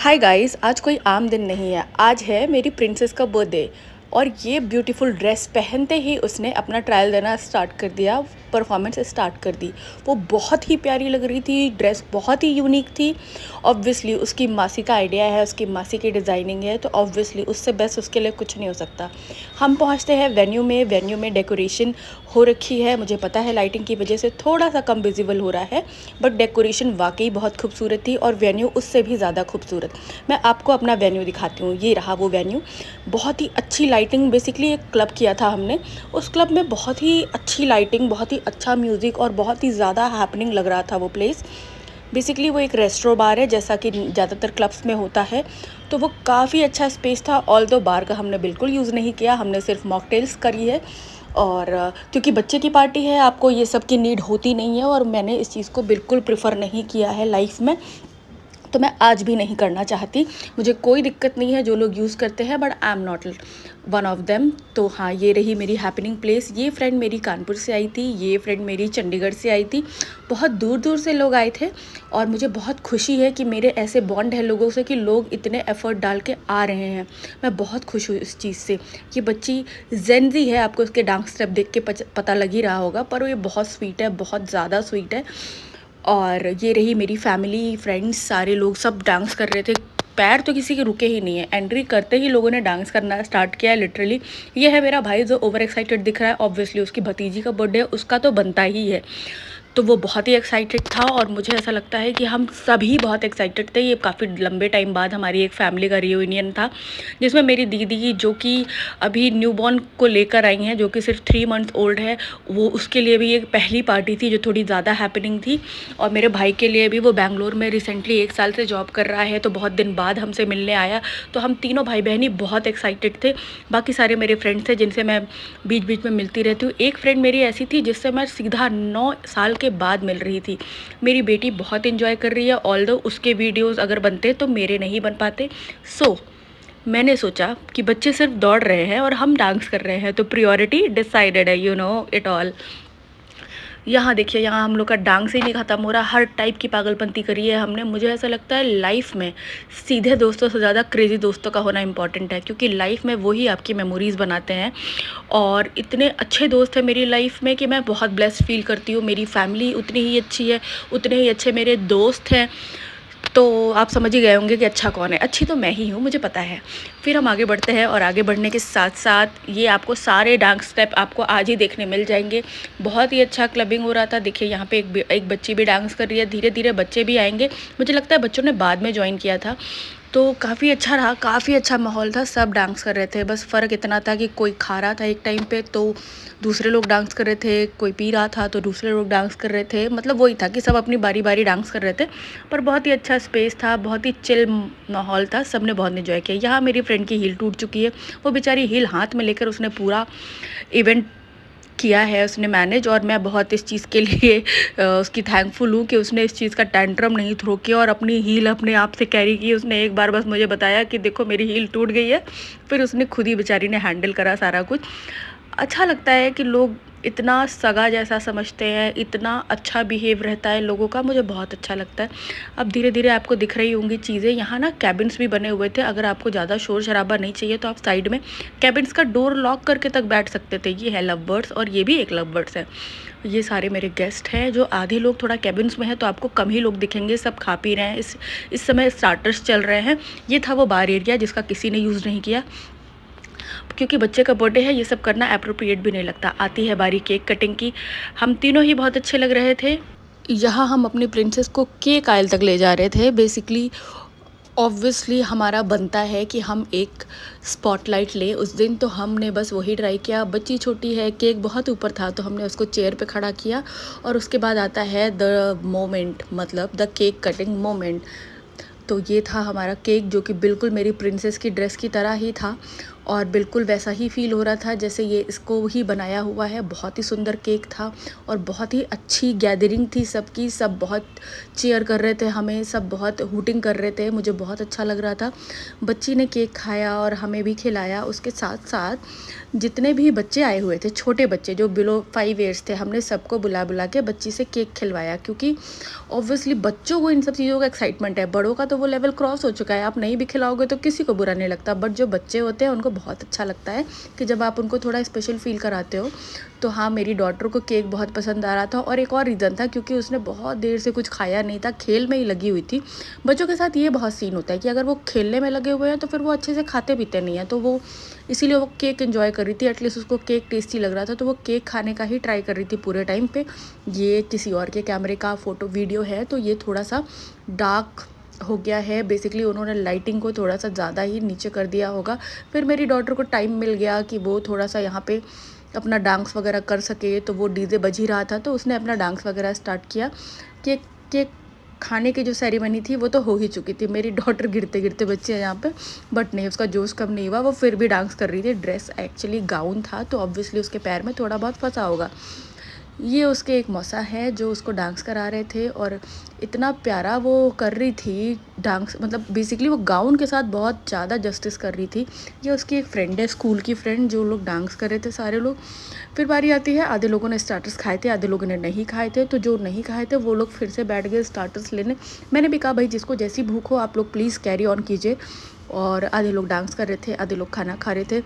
Hi guys, आज कोई आम दिन नहीं है। आज है मेरी प्रिंसेस का बर्थडे और ये ब्यूटीफुल ड्रेस पहनते ही उसने अपना ट्रायल देना स्टार्ट कर दिया, परफॉर्मेंस स्टार्ट कर दी। वो बहुत ही प्यारी लग रही थी, ड्रेस बहुत ही यूनिक थी। ऑब्वियसली उसकी मासी का आइडिया है, उसकी मासी की डिज़ाइनिंग है, तो ऑब्वियसली उससे बेस्ट उसके लिए कुछ नहीं हो सकता। हम पहुंचते हैं वेन्यू में डेकोरेशन हो रखी है। मुझे पता है लाइटिंग की वजह से थोड़ा सा कम विजिबल हो रहा है, बट डेकोरेशन वाकई बहुत खूबसूरत थी और वेन्यू उससे भी ज़्यादा खूबसूरत। मैं आपको अपना वेन्यू दिखाती हूँ। ये रहा वो वेन्यू, बहुत ही अच्छी लाइटिंग। बेसिकली एक क्लब किया था हमने, उस क्लब में बहुत ही अच्छी लाइटिंग, बहुत ही अच्छा म्यूज़िक और बहुत ही ज़्यादा हैपनिंग लग रहा था वो प्लेस। बेसिकली वो एक रेस्टोरेंट बार है, जैसा कि ज़्यादातर क्लब्स में होता है, तो वो काफ़ी अच्छा स्पेस था। ऑल्दो बार का हमने बिल्कुल यूज़ नहीं किया, हमने सिर्फ मॉकटेल्स करी है। और क्योंकि बच्चे की पार्टी है, आपको ये सब की नीड होती नहीं है और मैंने इस चीज़ को बिल्कुल प्रेफर नहीं किया है लाइफ में, तो मैं आज भी नहीं करना चाहती। मुझे कोई दिक्कत नहीं है जो लोग यूज़ करते हैं, but I am not one of them. तो हाँ, ये रही मेरी हैपनिंग प्लेस। ये फ्रेंड मेरी कानपुर से आई थी, ये फ्रेंड मेरी चंडीगढ़ से आई थी। बहुत दूर दूर से लोग आए थे और मुझे बहुत खुशी है कि मेरे ऐसे बॉन्ड है लोगों से कि लोग इतने एफर्ट डाल के आ रहे हैं। मैं बहुत खुश हूँ इस चीज़ से। ये बच्ची जेनजी है, आपको उसके डांस स्टेप देख के पता लग ही रहा होगा, पर ये बहुत स्वीट है, बहुत ज़्यादा स्वीट है। और ये रही मेरी फैमिली, फ्रेंड्स, सारे लोग सब डांस कर रहे थे। पैर तो किसी के रुके ही नहीं है, एंट्री करते ही लोगों ने डांस करना स्टार्ट किया है लिटरली। ये है मेरा भाई जो ओवर एक्साइटेड दिख रहा है। ऑब्वियसली उसकी भतीजी का बर्थडे है, उसका तो बनता ही है, तो वो बहुत ही एक्साइटेड था और मुझे ऐसा लगता है कि हम सभी बहुत एक्साइटेड थे। ये काफ़ी लंबे टाइम बाद हमारी एक फैमिली का रियूनियन था, जिसमें मेरी दीदी जो कि अभी न्यूबॉर्न को लेकर आई हैं, जो कि सिर्फ 3 मंथ ओल्ड है, वो उसके लिए भी एक पहली पार्टी थी जो थोड़ी ज़्यादा हैपनिंग थी। और मेरे भाई के लिए भी, वो बैंगलोर में रिसेंटली 1 साल से जॉब कर रहा है, तो बहुत दिन बाद हमसे मिलने आया, तो हम तीनों भाई बहन ही बहुत एक्साइटेड थे। बाकी सारे मेरे फ्रेंड्स थे जिनसे मैं बीच बीच में मिलती रहती हूँ। एक फ्रेंड मेरी ऐसी थी जिससे मैं सीधा 9 साल के बाद मिल रही थी। मेरी बेटी बहुत इन्जॉय कर रही है, ऑल्दो उसके वीडियोज़ अगर बनते तो मेरे नहीं बन पाते। सो मैंने सोचा कि बच्चे सिर्फ दौड़ रहे हैं और हम डांस कर रहे हैं, तो प्रायोरिटी डिसाइडेड है, यू नो इट ऑल। यहाँ देखिए, यहाँ हम लोग का डांस ही नहीं ख़त्म हो रहा, हर टाइप की पागलपंती करी है हमने। मुझे ऐसा लगता है लाइफ में सीधे दोस्तों से ज़्यादा क्रेज़ी दोस्तों का होना इम्पॉर्टेंट है, क्योंकि लाइफ में वही आपकी मेमोरीज़ बनाते हैं। और इतने अच्छे दोस्त हैं मेरी लाइफ में कि मैं बहुत ब्लेस्ड फील करती हूँ। मेरी फैमिली उतनी ही अच्छी है, उतने ही अच्छे मेरे दोस्त हैं। तो आप समझ ही गए होंगे कि अच्छा कौन है। अच्छी तो मैं ही हूँ, मुझे पता है। फिर हम आगे बढ़ते हैं और आगे बढ़ने के साथ साथ ये आपको सारे डांस स्टेप आपको आज ही देखने मिल जाएंगे। बहुत ही अच्छा क्लबिंग हो रहा था। देखिए यहाँ पे एक बच्ची भी डांस कर रही है, धीरे धीरे बच्चे भी आएंगे। मुझे लगता है बच्चों ने बाद में ज्वाइन किया था, तो काफ़ी अच्छा रहा, काफ़ी अच्छा माहौल था। सब डांस कर रहे थे, बस फ़र्क इतना था कि कोई खा रहा था एक टाइम पे तो दूसरे लोग डांस कर रहे थे, कोई पी रहा था तो दूसरे लोग डांस कर रहे थे। मतलब वही था कि सब अपनी बारी बारी डांस कर रहे थे, पर बहुत ही अच्छा स्पेस था, बहुत ही चिल माहौल था, सब ने बहुत इन्जॉय किया। यहाँ मेरी फ्रेंड की हील टूट चुकी है, वो बेचारी हील हाथ में लेकर उसने पूरा इवेंट किया है, उसने मैनेज। और मैं बहुत इस चीज़ के लिए उसकी थैंकफुल हूँ कि उसने इस चीज़ का टेंट्रम नहीं थ्रो किया और अपनी हील अपने आप से कैरी की। उसने एक बार बस मुझे बताया कि देखो मेरी हील टूट गई है, फिर उसने खुद ही बेचारी ने हैंडल करा सारा कुछ। अच्छा लगता है कि लोग इतना सगा जैसा समझते हैं, इतना अच्छा बिहेव रहता है लोगों का, मुझे बहुत अच्छा लगता है। अब धीरे धीरे आपको दिख रही होंगी चीज़ें। यहाँ ना कैबिन्स भी बने हुए थे, अगर आपको ज़्यादा शोर शराबा नहीं चाहिए तो आप साइड में कैबिन्स का डोर लॉक करके तक बैठ सकते थे। ये है लव बर्ड्स और ये भी एक लव बर्ड्स है। ये सारे मेरे गेस्ट हैं, जो आधे लोग थोड़ा कैबिन्स में हैं, तो आपको कम ही लोग दिखेंगे, सब खा पी रहे हैं। इस समय स्टार्टर्स चल रहे हैं। ये था वो बार एरिया जिसका किसी ने यूज़ नहीं किया, क्योंकि बच्चे का बर्थडे है, ये सब करना अप्रोप्रिएट भी नहीं लगता। आती है बारी केक कटिंग की। हम तीनों ही बहुत अच्छे लग रहे थे। यहाँ हम अपनी प्रिंसेस को केक आयल तक ले जा रहे थे। बेसिकली ऑब्वियसली हमारा बनता है कि हम एक स्पॉटलाइट लें उस दिन, तो हमने बस वही ट्राई किया। बच्ची छोटी है, केक बहुत ऊपर था, तो हमने उसको चेयर पे खड़ा किया और उसके बाद आता है द मोमेंट, मतलब द केक कटिंग मोमेंट। तो ये था हमारा केक, जो कि बिल्कुल मेरी प्रिंसेस की ड्रेस की तरह ही था। और बिल्कुल वैसा ही फ़ील हो रहा था जैसे ये इसको ही बनाया हुआ है। बहुत ही सुंदर केक था और बहुत ही अच्छी गैदरिंग थी सबकी, सब बहुत चीयर कर रहे थे हमें, सब बहुत हूटिंग कर रहे थे, मुझे बहुत अच्छा लग रहा था। बच्ची ने केक खाया और हमें भी खिलाया। उसके साथ-साथ जितने भी बच्चे आए हुए थे, छोटे बच्चे जो बिलो 5 ईयर्स थे, हमने सबको बुला-बुला के बच्ची से केक खिलवाया, क्योंकि ऑब्वियसली बच्चों को इन सब चीज़ों का एक्साइटमेंट है। बड़ों का तो वो लेवल क्रॉस हो चुका है, आप नहीं भी खिलाओगे तो किसी को बुरा नहीं लगता, बट जो बच्चे होते हैं उनको बहुत अच्छा लगता है कि जब आप उनको थोड़ा स्पेशल फ़ील कराते हो। तो हाँ, मेरी डॉटर को केक बहुत पसंद आ रहा था और एक और रीज़न था क्योंकि उसने बहुत देर से कुछ खाया नहीं था, खेल में ही लगी हुई थी। बच्चों के साथ ये बहुत सीन होता है कि अगर वो खेलने में लगे हुए हैं तो फिर वो अच्छे से खाते पीते नहीं हैं, तो वो इसीलिए वो केक एंजॉय कर रही थी। एटलीस्ट उसको केक टेस्टी लग रहा था, तो वो केक खाने का ही ट्राई कर रही थी पूरे टाइम पे। ये किसी और के कैमरे का फ़ोटो वीडियो है, तो ये थोड़ा सा डार्क हो गया है। बेसिकली उन्होंने लाइटिंग को थोड़ा सा ज़्यादा ही नीचे कर दिया होगा। फिर मेरी डॉटर को टाइम मिल गया कि वो थोड़ा सा यहाँ पे अपना डांस वगैरह कर सके, तो वो डीजे बज ही रहा था, तो उसने अपना डांस वगैरह स्टार्ट किया। केक केक खाने की जो सेरेमनी थी वो तो हो ही चुकी थी। मेरी डॉटर गिरते-गिरते बच्ची है यहाँ पे, बट नहीं, उसका जोश कम नहीं हुआ, वो फिर भी डांस कर रही थी। ड्रेस एक्चुअली गाउन था, तो ऑब्वियसली उसके पैर में थोड़ा बहुत फँसा होगा। ये उसके एक मौसा है जो उसको डांस करा रहे थे और इतना प्यारा वो कर रही थी डांस, मतलब बेसिकली वो गाउन के साथ बहुत ज़्यादा जस्टिस कर रही थी। ये उसकी एक फ्रेंड है, स्कूल की फ्रेंड, जो लोग डांस कर रहे थे सारे लोग। फिर बारी आती है, आधे लोगों ने स्टार्टर्स खाए थे, आधे लोगों ने नहीं खाए थे, तो जो नहीं खाए थे वो लोग फिर से बैठ गए स्टार्टर्स लेने। मैंने भी कहा भाई जिसको जैसी भूख हो आप लोग प्लीज़ कैरी ऑन कीजिए। और आधे लोग डांस कर रहे थे, आधे लोग खाना खा रहे थे।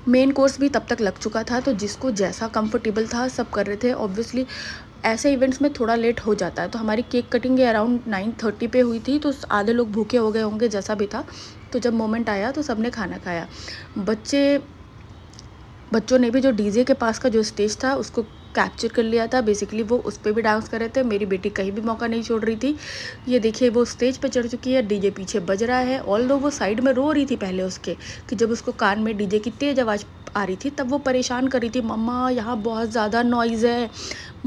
मेन कोर्स भी तब तक लग चुका था, तो जिसको जैसा कंफर्टेबल था सब कर रहे थे। ऑब्वियसली ऐसे इवेंट्स में थोड़ा लेट हो जाता है, तो हमारी केक कटिंग अराउंड 9:30 पे हुई थी, तो आधे लोग भूखे हो गए होंगे जैसा भी था। तो जब मोमेंट आया तो सबने खाना खाया। बच्चों ने भी जो डीजे के पास का जो स्टेज था उसको कैप्चर कर लिया था। बेसिकली वो उस पे भी डांस कर रहे थे। मेरी बेटी कहीं भी मौका नहीं छोड़ रही थी। ये देखिए वो स्टेज पे चढ़ चुकी है, डीजे पीछे बज रहा है। ऑल्दो वो साइड में रो रही थी पहले उसके, कि जब उसको कान में डीजे की तेज़ आवाज़ आ रही थी तब वो परेशान कर रही थी, मम्मा यहाँ बहुत ज़्यादा नॉइज़ है,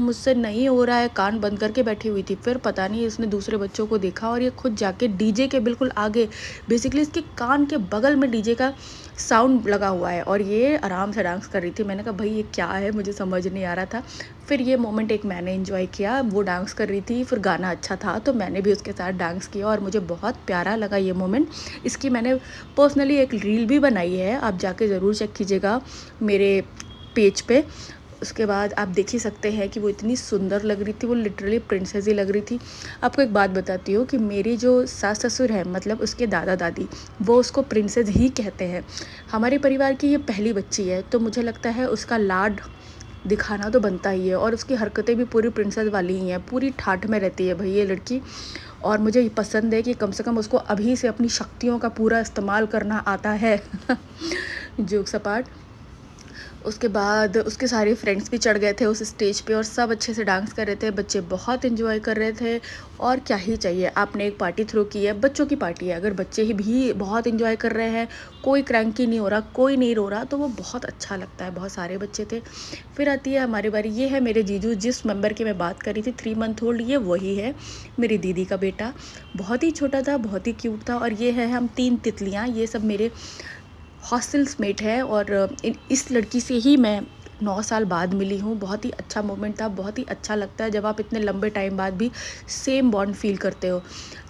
मुझसे नहीं हो रहा है, कान बंद करके बैठी हुई थी। फिर पता नहीं इसने दूसरे बच्चों को देखा और ये खुद जाके डीजे के बिल्कुल आगे, बेसिकली इसके कान के बगल में डीजे का साउंड लगा हुआ है और ये आराम से डांस कर रही थी। मैंने कहा भाई ये क्या है, मुझे समझ नहीं आ रहा था। फिर ये मोमेंट एक मैंने एंजॉय किया, वो डांस कर रही थी, फिर गाना अच्छा था तो मैंने भी उसके साथ डांस किया और मुझे बहुत प्यारा लगा ये मोमेंट। इसकी मैंने पर्सनली एक रील भी बनाई है, आप जाके ज़रूर चेक कीजिएगा मेरे पेज पे। उसके बाद आप देख ही सकते हैं कि वो इतनी सुंदर लग रही थी, वो लिटरली प्रिंसेस ही लग रही थी। आपको एक बात बताती हूँ कि मेरी जो सास ससुर है, मतलब उसके दादा दादी, वो उसको प्रिंसेस ही कहते हैं। हमारे परिवार की ये पहली बच्ची है, तो मुझे लगता है उसका लाड दिखाना तो बनता ही है और उसकी हरकतें भी पूरी प्रिंसेस वाली ही हैं, पूरी ठाठ में रहती है भाई ये लड़की। और मुझे ये पसंद है कि कम से कम उसको अभी से अपनी शक्तियों का पूरा इस्तेमाल करना आता है। जोक सपाट। उसके बाद उसके सारे फ्रेंड्स भी चढ़ गए थे उस स्टेज पे और सब अच्छे से डांस कर रहे थे, बच्चे बहुत एंजॉय कर रहे थे। और क्या ही चाहिए, आपने एक पार्टी थ्रो की है, बच्चों की पार्टी है, अगर बच्चे ही भी बहुत एंजॉय कर रहे हैं, कोई क्रैंकी नहीं हो रहा, कोई नहीं रो रहा, तो वो बहुत अच्छा लगता है। बहुत सारे बच्चे थे। फिर आती है हमारी बारी। ये है मेरे जीजू, जिस मेंबर की मैं बात कर रही थी 3 मंथ ओल्ड, ये वही है मेरी दीदी का बेटा। बहुत ही छोटा था, बहुत ही क्यूट था। और ये है हम 3 तितलियाँ, ये सब मेरे हॉस्टल्स मेट है और इस लड़की से ही मैं 9 साल बाद मिली हूँ। बहुत ही अच्छा मोमेंट था, बहुत ही अच्छा लगता है जब आप इतने लंबे टाइम बाद भी सेम बॉन्ड फील करते हो।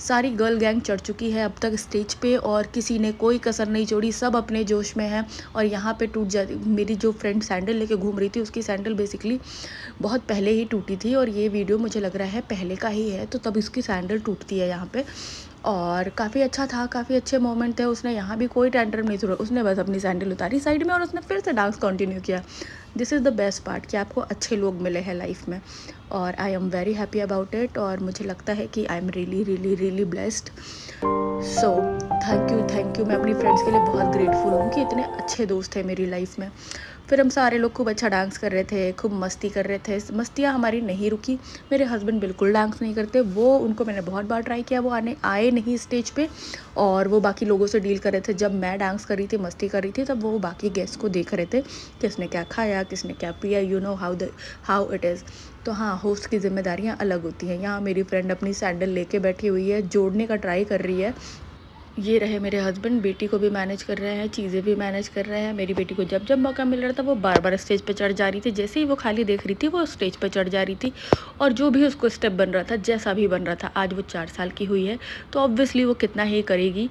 सारी गर्ल गैंग चढ़ चुकी है अब तक स्टेज पे और किसी ने कोई कसर नहीं छोड़ी, सब अपने जोश में है। और यहाँ पे टूट जाती, मेरी जो फ्रेंड सैंडल लेके घूम रही थी उसकी सैंडल बेसिकली बहुत पहले ही टूटी थी और ये वीडियो मुझे लग रहा है पहले का ही है, तो तब इसकी सैंडल टूटती है यहाँ पे। और काफ़ी अच्छा था, काफ़ी अच्छे मोमेंट थे। उसने यहाँ भी कोई टेंडरम नहीं छोड़ा, उसने बस अपनी सैंडल उतारी साइड में और उसने फिर से डांस कंटिन्यू किया। This is the best part कि आपको अच्छे लोग मिले हैं लाइफ में और I am very happy about it. और मुझे लगता है कि I am really really really blessed. So thank you. मैं अपनी फ्रेंड्स के लिए बहुत ग्रेटफुल हूँ कि इतने अच्छे दोस्त हैं मेरी लाइफ में। फिर हम सारे लोग खूब अच्छा डांस कर रहे थे, खूब मस्ती कर रहे थे। मस्तियाँ हमारी नहीं रुकी। मेरे हस्बैंड बिल्कुल डांस नहीं करते, वो उनको मैंने बहुत बार ट्राई किया, वो आए नहीं स्टेज पे और वो बाकी लोगों से डील कर रहे थे। जब मैं डांस कर रही थी, मस्ती कर रही थी, तब वो बाकी गेस्ट को देख रहे थे किसने क्या खाया, किसने क्या पिया। You know how it is. तो हाँ, होस्ट की जिम्मेदारियाँ अलग होती हैं। यहाँ मेरी फ्रेंड अपनी सैंडल लेके बैठी हुई है, जोड़ने का ट्राई कर रही है ये रहे मेरे हस्बैंड, बेटी को भी मैनेज कर रहे हैं, चीज़ें भी मैनेज कर रहे हैं। मेरी बेटी को जब जब मौका मिल रहा था वो बार-बार स्टेज पे चढ़ जा रही थी। जैसे ही वो खाली देख रही थी वो स्टेज पे चढ़ जा रही थी, और जो भी उसको स्टेप बन रहा था, जैसा भी बन रहा था, आज वो 4 साल की हुई है तो ऑब्वियसली वो कितना ही करेगी,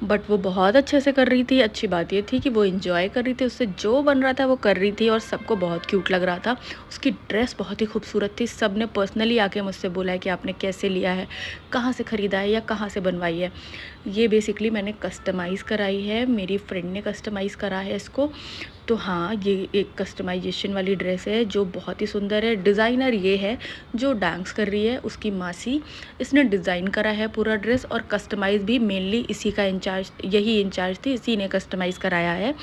बट वो बहुत अच्छे से कर रही थी। अच्छी बात ये थी कि वो एन्जॉय कर रही थी, उससे जो बन रहा था वो कर रही थी, और सबको बहुत क्यूट लग रहा था। उसकी ड्रेस बहुत ही खूबसूरत थी। सब ने पर्सनली आके मुझसे बोला है कि आपने कैसे लिया है, कहाँ से ख़रीदा है या कहाँ से बनवाई है। ये बेसिकली मैंने कस्टमाइज़ कराई है, मेरी फ्रेंड ने कस्टमाइज़ करा है इसको। तो हाँ, ये एक कस्टमाइजेशन वाली ड्रेस है जो बहुत ही सुंदर है। डिज़ाइनर ये है जो डांस कर रही है, उसकी मासी। इसने डिज़ाइन करा है पूरा ड्रेस, और कस्टमाइज़ भी मेनली इसी का इंचार्ज, यही इंचार्ज थी, इसी ने कस्टमाइज़ कराया है।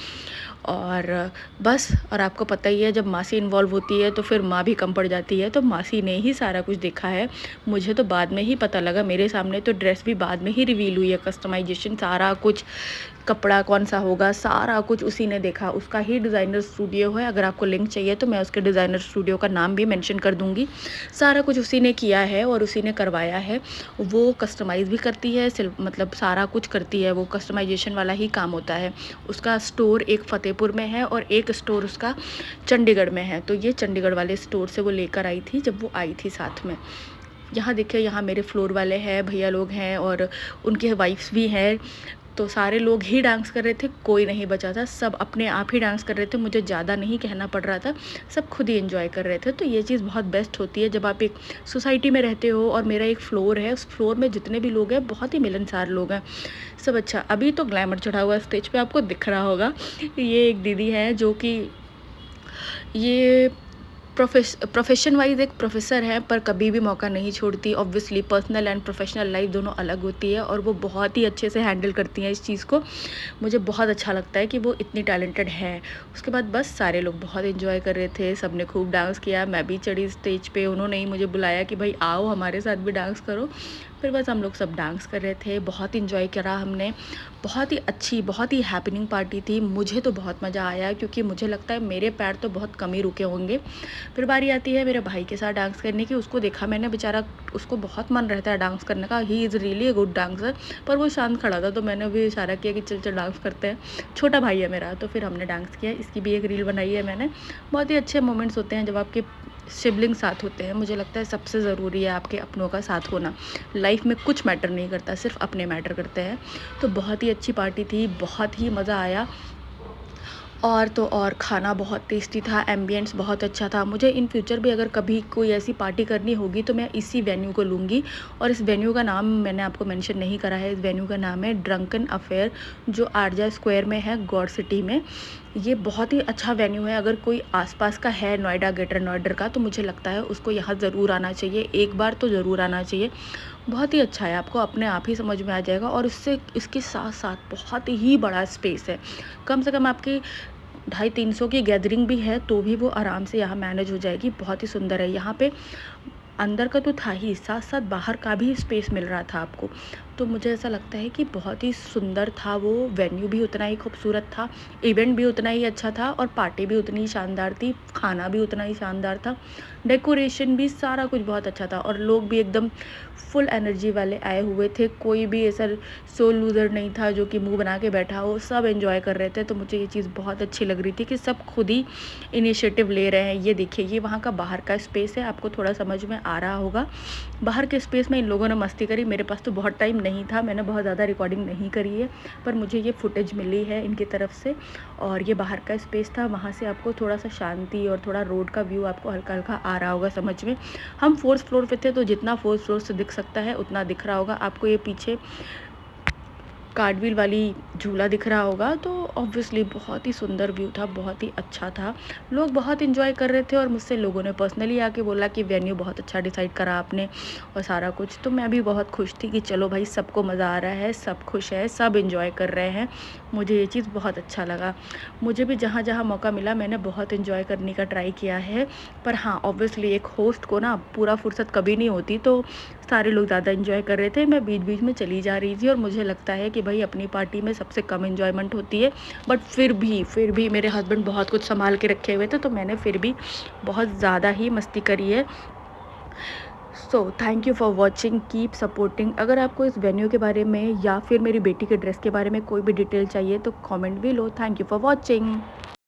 और बस, और आपको पता ही है जब मासी इन्वॉल्व होती है तो फिर माँ भी कम पड़ जाती है, तो मासी ने ही सारा कुछ देखा है। मुझे तो बाद में ही पता लगा, मेरे सामने तो ड्रेस भी बाद में ही रिवील हुई है। कस्टमाइजेशन सारा कुछ, कपड़ा कौन सा होगा, सारा कुछ उसी ने देखा। उसका ही डिज़ाइनर स्टूडियो है, अगर आपको लिंक चाहिए तो मैं उसके डिज़ाइनर स्टूडियो का नाम भी मेंशन कर दूँगी। सारा कुछ उसी ने किया है और उसी ने करवाया है। वो कस्टमाइज़ भी करती है, सिर्फ मतलब सारा कुछ करती है, वो कस्टमाइजेशन वाला ही काम होता है। उसका स्टोर एक फ़तेहपुर में है और एक स्टोर उसका चंडीगढ़ में है। तो ये चंडीगढ़ वाले स्टोर से वो लेकर आई थी जब वो आई थी साथ में। यहाँ देखिए, यहाँ मेरे फ्लोर वाले हैं, भैया लोग हैं और उनके वाइफ्स भी हैं। तो सारे लोग ही डांस कर रहे थे, कोई नहीं बचा था, सब अपने आप ही डांस कर रहे थे, मुझे ज़्यादा नहीं कहना पड़ रहा था, सब खुद ही एंजॉय कर रहे थे। तो ये चीज़ बहुत बेस्ट होती है जब आप एक सोसाइटी में रहते हो, और मेरा एक फ्लोर है, उस फ्लोर में जितने भी लोग हैं बहुत ही मिलनसार लोग हैं सब। अच्छा, अभी तो ग्लैमर चढ़ा हुआ है स्टेज पे, आपको दिख रहा होगा। ये एक दीदी है जो कि ये प्रोफेशन वाइज एक प्रोफेसर हैं, पर कभी भी मौका नहीं छोड़ती। Obviously personal and professional life दोनों अलग होती है, और वो बहुत ही अच्छे से हैंडल करती हैं इस चीज़ को। मुझे बहुत अच्छा लगता है कि वो इतनी टैलेंटेड है। उसके बाद बस सारे लोग बहुत एंजॉय कर रहे थे, सबने खूब डांस किया, मैं भी चढ़ी स्टेज पे। उन्होंने ही मुझे बुलाया कि भाई आओ हमारे साथ भी डांस करो। फिर बस हम लोग सब डांस कर रहे थे, बहुत इंजॉय करा हमने। बहुत ही अच्छी, बहुत ही हैपनिंग पार्टी थी। मुझे तो बहुत मज़ा आया, क्योंकि मुझे लगता है मेरे पैर तो बहुत कम ही रुके होंगे। फिर बारी आती है मेरे भाई के साथ डांस करने की। उसको देखा मैंने, बेचारा, उसको बहुत मन रहता है डांस करने का, he is really a good dancer, पर वो शांत खड़ा था, तो मैंने भी इशारा किया कि चल चल डांस करते हैं, छोटा भाई है मेरा। तो फिर हमने डांस किया, इसकी भी एक रील बनाई है मैंने। बहुत ही अच्छे मोमेंट्स होते हैं जब आपके सिबलिंग साथ होते हैं। मुझे लगता है सबसे ज़रूरी है आपके अपनों का साथ होना। लाइफ में कुछ मैटर नहीं करता, सिर्फ अपने मैटर करते हैं। तो बहुत ही अच्छी पार्टी थी, बहुत ही मज़ा आया। और तो और खाना बहुत टेस्टी था, एम्बियंस बहुत अच्छा था। मुझे इन फ्यूचर भी अगर कभी कोई ऐसी पार्टी करनी होगी तो मैं इसी वेन्यू को लूँगी। और इस वेन्यू का नाम मैंने आपको मेंशन नहीं करा है। इस वेन्यू का नाम है ड्रंकन अफेयर, जो आरजा स्क्वायर में है, गौड़ सिटी में। ये बहुत ही अच्छा वेन्यू है। अगर कोई आसपास का है नोएडा, ग्रेटर नोएडा का, तो मुझे लगता है उसको यहाँ ज़रूर आना चाहिए, एक बार तो ज़रूर आना चाहिए। बहुत ही अच्छा है, आपको अपने आप ही समझ में आ जाएगा। और उससे इसके साथ साथ बहुत ही बड़ा स्पेस है। कम से कम आपकी 250-300 की गैदरिंग भी है तो भी वो आराम से यहाँ मैनेज हो जाएगी। बहुत ही सुंदर है। यहाँ पे अंदर का तो था ही, साथ साथ बाहर का भी स्पेस मिल रहा था आपको। तो मुझे ऐसा लगता है कि बहुत ही सुंदर था वो वेन्यू, भी उतना ही खूबसूरत था, इवेंट भी उतना ही अच्छा था, और पार्टी भी उतनी ही शानदार थी, खाना भी उतना ही शानदार था, डेकोरेशन भी, सारा कुछ बहुत अच्छा था। और लोग भी एकदम फुल एनर्जी वाले आए हुए थे। कोई भी ऐसा सो लूज़र नहीं था जो कि मुंह बना के बैठा हो, सब एंजॉय कर रहे थे। तो मुझे ये चीज़ बहुत अच्छी लग रही थी कि सब खुद ही इनिशिएटिव ले रहे हैं। ये देखिए, ये वहाँ का बाहर का स्पेस है, आपको थोड़ा समझ में आ रहा होगा। बाहर के स्पेस में इन लोगों ने मस्ती करी। मेरे पास तो बहुत टाइम नहीं था, मैंने बहुत ज़्यादा रिकॉर्डिंग नहीं करी है, पर मुझे ये फुटेज मिली है इनकी तरफ से। और ये बाहर का स्पेस था, वहाँ से आपको थोड़ा सा शांति और थोड़ा रोड का व्यू आपको हल्का हल्का आ रहा होगा समझ में। हम 4th फ्लोर पे थे, तो जितना 4th फ्लोर से दिख सकता है उतना दिख रहा होगा आपको। ये पीछे कार्डव्हील वाली झूला दिख रहा होगा। तो ऑब्वियसली बहुत ही सुंदर व्यू था, बहुत ही अच्छा था। लोग बहुत एंजॉय कर रहे थे, और मुझसे लोगों ने पर्सनली आके बोला कि वेन्यू बहुत अच्छा डिसाइड करा आपने और सारा कुछ। तो मैं भी बहुत खुश थी कि चलो भाई, सबको मज़ा आ रहा है, सब खुश है, सब एंजॉय कर रहे हैं। मुझे ये चीज़ बहुत अच्छा लगा। मुझे भी जहाँ जहाँ मौका मिला मैंने बहुत एंजॉय करने का ट्राई किया है। पर हाँ, ऑब्वियसली एक होस्ट को ना पूरा फुर्सत कभी नहीं होती, तो सारे लोग ज़्यादा एंजॉय कर रहे थे, मैं बीच बीच में चली जा रही थी। और मुझे लगता है कि भाई अपनी पार्टी में सबसे कम एंजॉयमेंट होती है, बट फिर भी मेरे हस्बैंड बहुत कुछ संभाल के रखे हुए थे, तो मैंने फिर भी बहुत ज़्यादा ही मस्ती करी है। So thank you for watching, keep supporting. अगर आपको इस वेन्यू के बारे में या फिर मेरी बेटी के ड्रेस के बारे में कोई भी डिटेल चाहिए तो कमेंट भी लो। Thank you for watching.